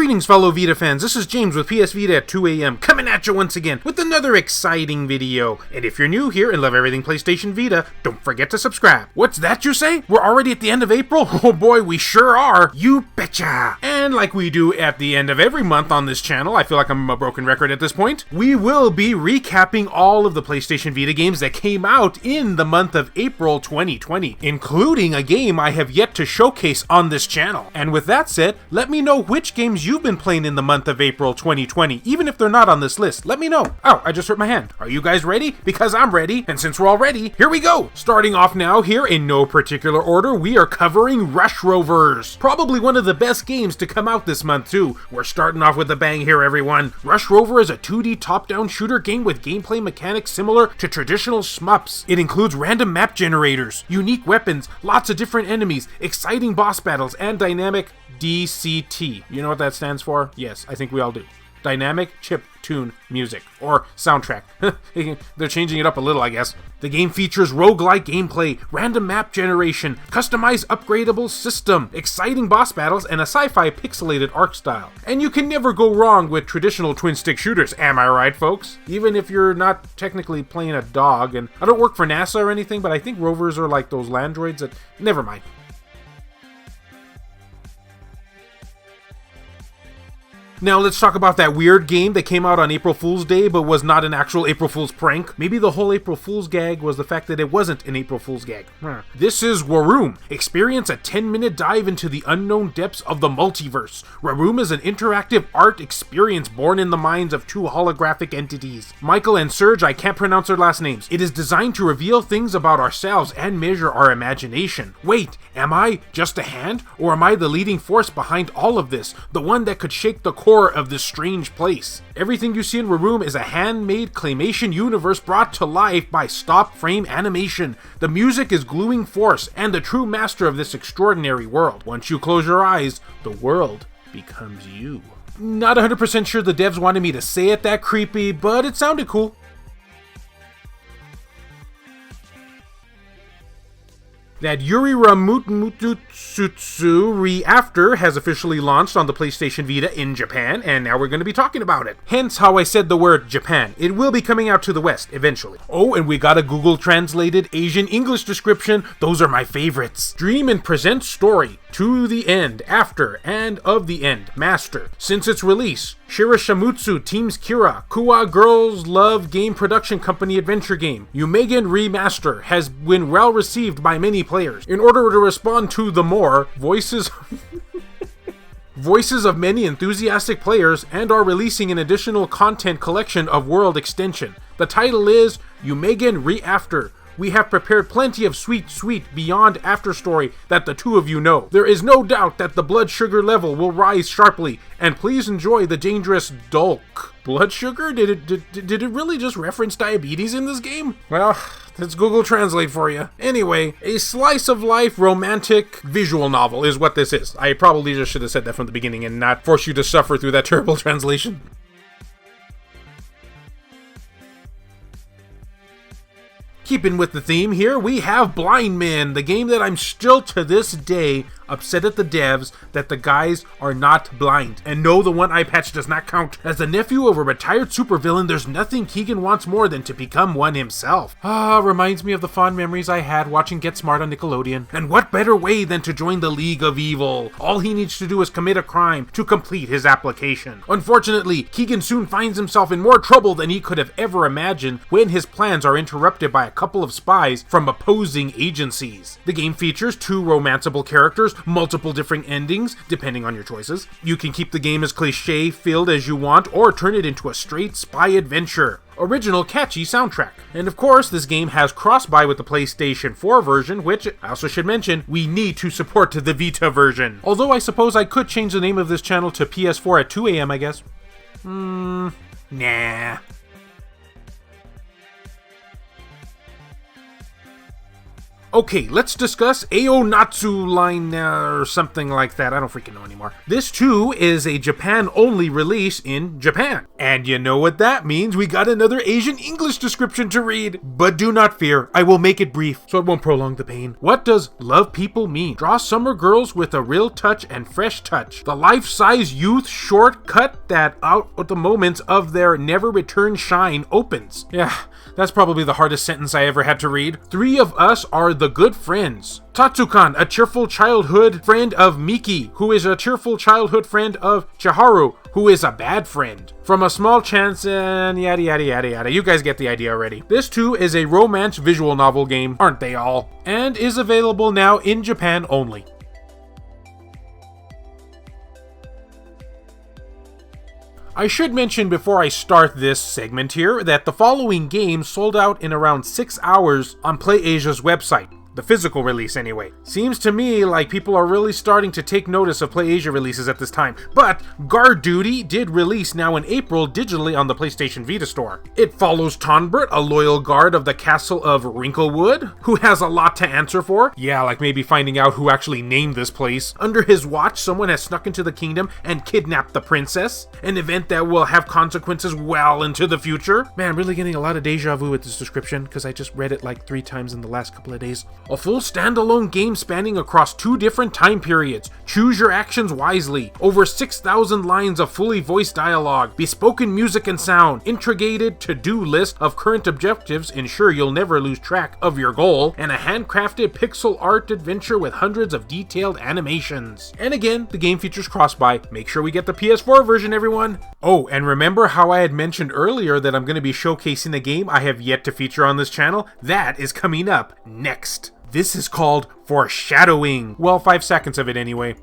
Greetings, fellow Vita fans. This is James with PS Vita at 2 a.m. coming at you once again with another exciting video. And if you're new here and love everything PlayStation Vita, don't forget to subscribe. What's that you say? We're already at the end of April? Oh boy, we sure are. You betcha. And like we do at the end of every month on this channel, I feel like I'm a broken record at this point, we will be recapping all of the PlayStation Vita games that came out in the month of April 2020, including a game I have yet to showcase on this channel. And with that said, let me know which games you've been playing in the month of April 2020, even if they're not on this list. Let me know. Oh, I just hurt my hand. Are you guys ready? Because I'm ready, and since we're all ready, here we go! Starting off now here, in no particular order, we are covering Rush Rovers. Probably one of the best games to come out this month too. We're starting off with a bang here, everyone. Rush Rover is a 2D top-down shooter game with gameplay mechanics similar to traditional shmups. It includes random map generators, unique weapons, lots of different enemies, exciting boss battles, and dynamic DCT. You know what that stands for? Yes, I think we all do. Dynamic Chip Tune Music, or soundtrack. They're changing it up a little, I guess. The game features roguelike gameplay, random map generation, customized upgradable system, exciting boss battles, and a sci-fi pixelated art style. And you can never go wrong with traditional twin-stick shooters, am I right, folks? Even if you're not technically playing a dog, and I don't work for NASA or anything, but I think rovers are like those landroids that... Never mind. Now let's talk about that weird game that came out on April Fool's Day but was not an actual April Fool's prank. Maybe the whole April Fool's gag was the fact that it wasn't an April Fool's gag. This is Wurroom. Experience a 10-minute dive into the unknown depths of the multiverse. Wurroom is an interactive art experience born in the minds of two holographic entities, Michael and Serge. I can't pronounce their last names. It is designed to reveal things about ourselves and measure our imagination. Wait, am I just a hand? Or am I the leading force behind all of this? The one that could shake the core of this strange place. Everything you see in Wurroom is a handmade claymation universe brought to life by stop frame animation. The music is gluing force and the true master of this extraordinary world. Once you close your eyes, the world becomes you. Not 100% sure the devs wanted me to say it that creepy, but it sounded cool. That Yumeutsutsu Re After has officially launched on the PlayStation Vita in Japan, and now we're going to be talking about it. Hence how I said the word Japan. It will be coming out to the West eventually. Oh, and we got a Google translated Asian English description. Those are my favorites. Dream and present story. To the end, after, and of the end, master. Since its release, Shirishamutsu teams Kira, Kuwa Girls Love Game Production Company adventure game, Yumeutsutsu Re Master, has been well received by many players. In order to respond to the more voices of many enthusiastic players, and are releasing an additional content collection of world extension. The title is Yumeutsutsu Re After. We have prepared plenty of sweet beyond after story that the two of you know. There is no doubt that the blood sugar level will rise sharply, and please enjoy the dangerous Dulk. Blood sugar? Did it really just reference diabetes in this game? Well, that's Google Translate for you. Anyway, a slice of life romantic visual novel is what this is. I probably just should have said that from the beginning and not force you to suffer through that terrible translation. Keeping with the theme here, we have Blind Man, the game that I'm still to this day upset at the devs that the guys are not blind. And no, the one eye patch does not count. As the nephew of a retired supervillain, there's nothing Keegan wants more than to become one himself. Reminds me of the fond memories I had watching Get Smart on Nickelodeon. And what better way than to join the League of Evil? All he needs to do is commit a crime to complete his application. Unfortunately, Keegan soon finds himself in more trouble than he could have ever imagined when his plans are interrupted by a couple of spies from opposing agencies. The game features two romanceable characters, multiple different endings, depending on your choices. You can keep the game as cliche-filled as you want, or turn it into a straight spy adventure. Original catchy soundtrack. And of course, this game has cross-buy with the PlayStation 4 version, which I also should mention, we need to support the Vita version. Although I suppose I could change the name of this channel to PS4 at 2 a.m, I guess. Nah. Okay, let's discuss Aonatsu Line or something like that. I don't freaking know anymore. This too is a Japan-only release in Japan. And you know what that means? We got another Asian English description to read. But do not fear, I will make it brief so it won't prolong the pain. What does love people mean? Draw summer girls with a real touch and fresh touch. The life-size youth shortcut that out at the moments of their never return shine opens. Yeah, that's probably the hardest sentence I ever had to read. Three of us are the good friends. Tatsukan, a cheerful childhood friend of Miki, who is a cheerful childhood friend of Chiharu, who is a bad friend. From a small chance and yada yada yada yada. You guys get the idea already. This too is a romance visual novel game, aren't they all? And is available now in Japan only. I should mention before I start this segment here that the following games sold out in around 6 hours on PlayAsia's website. The physical release anyway. Seems to me like people are really starting to take notice of PlayAsia releases at this time, but Guard Duty did release now in April digitally on the PlayStation Vita store. It follows Tonbert, a loyal guard of the castle of Wrinklewood, who has a lot to answer for. Yeah, like maybe finding out who actually named this place. Under his watch, someone has snuck into the kingdom and kidnapped the princess, an event that will have consequences well into the future. Man, I'm really getting a lot of deja vu with this description, because I just read it like 3 times in the last couple of days. A full standalone game spanning across 2 different time periods. Choose your actions wisely. Over 6,000 lines of fully voiced dialogue, bespoken music and sound, intricated to-do list of current objectives ensure you'll never lose track of your goal, and a handcrafted pixel art adventure with hundreds of detailed animations. And again, the game features cross-buy. Make sure we get the PS4 version, everyone. Oh, and remember how I had mentioned earlier that I'm going to be showcasing a game I have yet to feature on this channel? That is coming up next. This is called Foreshadowing. Well, 5 seconds of it anyway.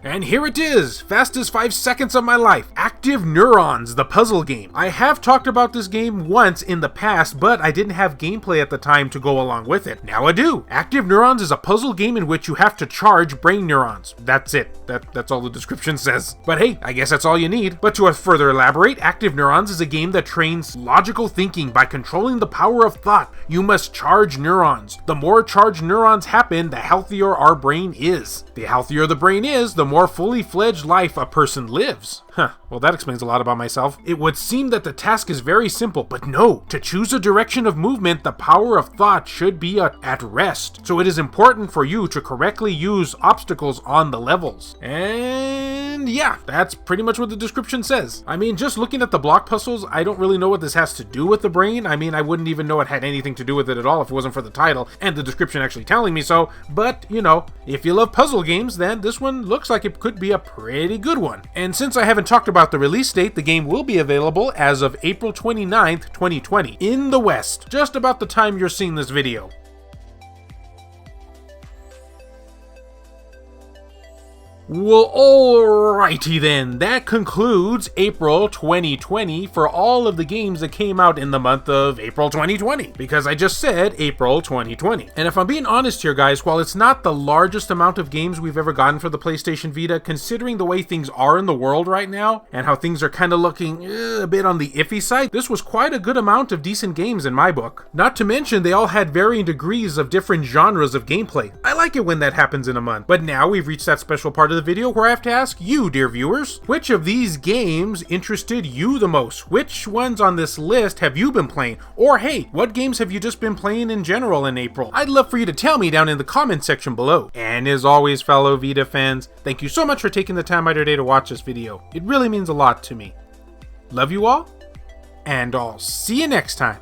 And here it is, fastest 5 seconds of my life. Active Neurons, the puzzle game. I have talked about this game once in the past, but I didn't have gameplay at the time to go along with it. Now I do. Active Neurons is a puzzle game in which you have to charge brain neurons. That's it. That's all the description says. But hey, I guess that's all you need. But to further elaborate, Active Neurons is a game that trains logical thinking by controlling the power of thought. You must charge neurons. The more charged neurons happen, the healthier our brain is. The healthier the brain is, the more fully fledged life a person lives. Well, that explains a lot about myself. It would seem that the task is very simple, but no. To choose a direction of movement, the power of thought should be at rest. So it is important for you to correctly use obstacles on the levels. And yeah, that's pretty much what the description says. I mean, just looking at the block puzzles, I don't really know what this has to do with the brain. I mean, I wouldn't even know it had anything to do with it at all if it wasn't for the title and the description actually telling me so. But, you know, if you love puzzle games, then this one looks like it could be a pretty good one. And since I haven't talked about the release date, the game will be available as of April 29th, 2020 in the West, just about the time you're seeing this video. Well, alrighty then, that concludes April 2020 for all of the games that came out in the month of April 2020, because I just said April 2020. And if I'm being honest here, guys, while it's not the largest amount of games we've ever gotten for the PlayStation Vita, considering the way things are in the world right now, and how things are kind of looking a bit on the iffy side, this was quite a good amount of decent games in my book. Not to mention, they all had varying degrees of different genres of gameplay. I like it when that happens in a month. But now we've reached that special part of the video where I have to ask you, dear viewers, which of these games interested you the most? Which ones on this list have you been playing? Or hey, what games have you just been playing in general in April? I'd love for you to tell me down in the comment section below. And as always, fellow Vita fans, thank you so much for taking the time out of your day to watch this video. It really means a lot to me. Love you all, and I'll see you next time.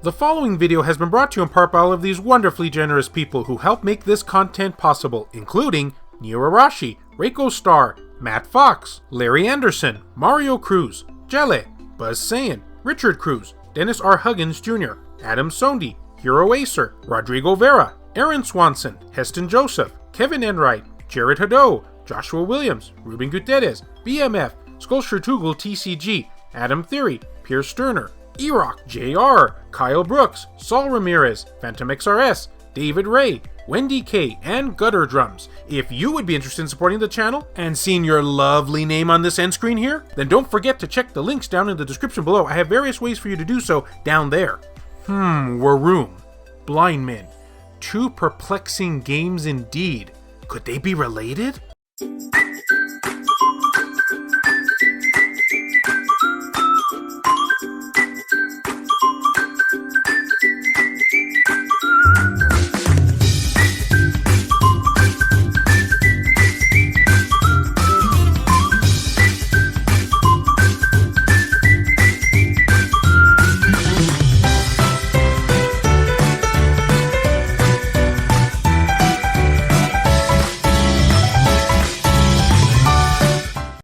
The following video has been brought to you in part by all of these wonderfully generous people who help make this content possible, including Neo Arashi, Reiko Star, Matt Fox, Larry Anderson, Mario Cruz, Jelle, Buzz Saiyan, Richard Cruz, Dennis R. Huggins Jr., Adam Sondi, Hero Acer, Rodrigo Vera, Aaron Swanson, Heston Joseph, Kevin Enright, Jared Hado, Joshua Williams, Ruben Gutierrez, BMF, Sculpture Tugel TCG, Adam Theory, Pierce Sterner, Erock, JR, Kyle Brooks, Saul Ramirez, Phantom XRS, David Ray, Wendy K, and Gutter Drums. If you would be interested in supporting the channel and seeing your lovely name on this end screen here, then don't forget to check the links down in the description below. I have various ways for you to do so down there. Wurroom, Blind Men. Two perplexing games indeed. Could they be related?